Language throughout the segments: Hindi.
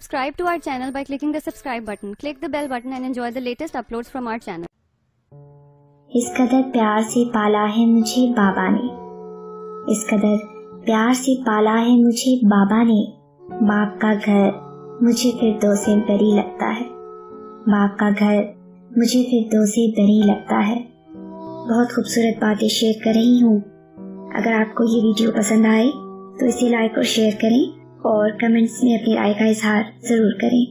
Subscribe to our channel by clicking the subscribe button. Click the bell button and enjoy the latest uploads from our channel. इस कदर प्यार से पाला है मुझे बाबा ने, इस कदर प्यार से पाला है मुझे बाबा ने। बाप का घर मुझे फिरदौसे दरी लगता है, बाप का घर मुझे फिरदौसे दरी लगता है। बहुत खूबसूरत बातें शेयर कर रही हूँ। अगर आपको ये वीडियो पसंद आए तो इसे लाइक और शेयर करें और कमेंट्स में अपनी राय का इजहार जरूर करें।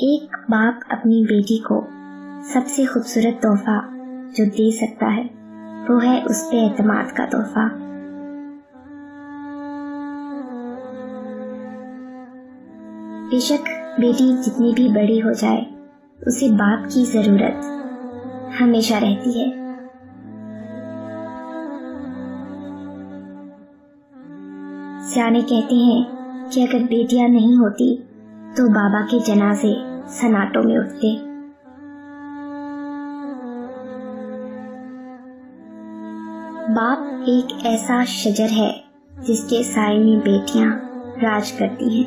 एक बाप अपनी बेटी को सबसे खूबसूरत तोहफा जो दे सकता है वो है उस पे एतमाद का तोहफा। बेशक बेटी जितनी भी बड़ी हो जाए उसे बाप की जरूरत हमेशा रहती है। सियाने कहते हैं कि अगर बेटियां नहीं होती तो बाबा के जनाजे सन्नाटों में उठते। बाप एक ऐसा शजर है जिसके साए में बेटियां राज करती हैं।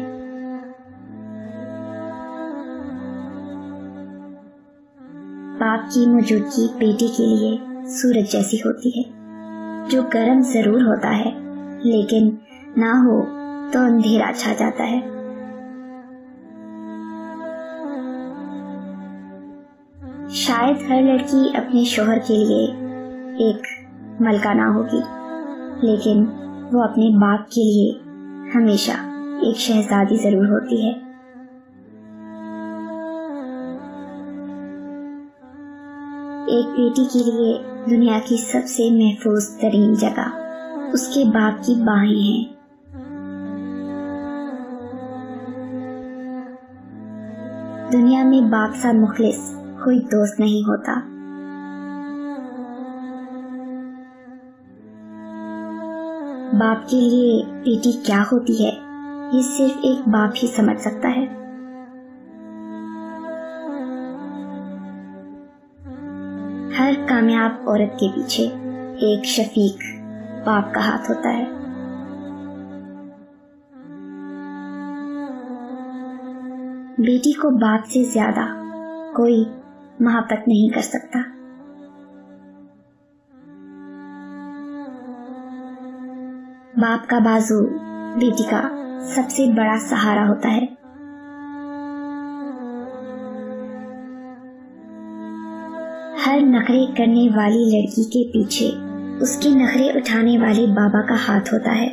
बाप की मौजूदगी बेटी के लिए सूरज जैसी होती है, जो गर्म जरूर होता है लेकिन ना हो तो अंधेरा छा जाता है। शायद हर लड़की अपने शौहर के लिए एक मलका ना होगी, लेकिन वो अपने बाप के लिए हमेशा एक शहजादी जरूर होती है। एक बेटी के लिए दुनिया की सबसे महफूज तरीन जगह उसके बाप की बाहें हैं। दुनिया में बाप सा मुखलिस कोई दोस्त नहीं होता। बाप के लिए बेटी क्या होती है ये सिर्फ एक बाप ही समझ सकता है। हर कामयाब औरत के पीछे एक शफीक बाप का हाथ होता है। बेटी को बाप से ज्यादा कोई मोहब्बत नहीं कर सकता। बाप का बाजू बेटी का सबसे बड़ा सहारा होता है। हर नखरे करने वाली लड़की के पीछे उसके नखरे उठाने वाले बाबा का हाथ होता है।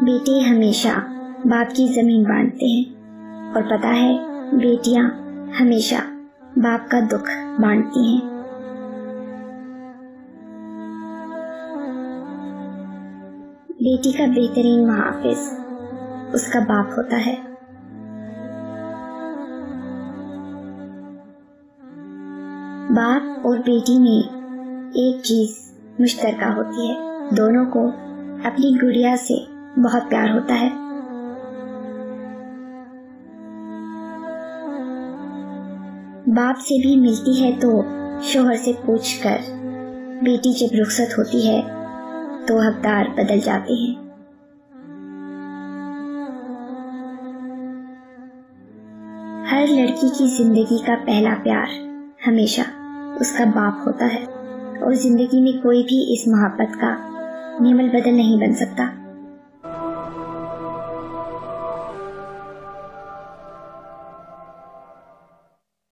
बेटे हमेशा बाप की जमीन बांधते हैं और पता है बेटियां हमेशा बाप का दुख बांटती हैं। बेटी का बेहतरीन मुहाफिज उसका बाप होता है। बाप और बेटी में एक चीज मुश्तरका होती है, दोनों को अपनी गुड़िया से बहुत प्यार होता है। बाप से भी मिलती है तो शौहर से पूछकर, बेटी जब रुखसत होती है तो हकदार बदल जाते हैं। हर लड़की की जिंदगी का पहला प्यार हमेशा उसका बाप होता है और जिंदगी में कोई भी इस मोहब्बत का नियमल बदल नहीं बन सकता।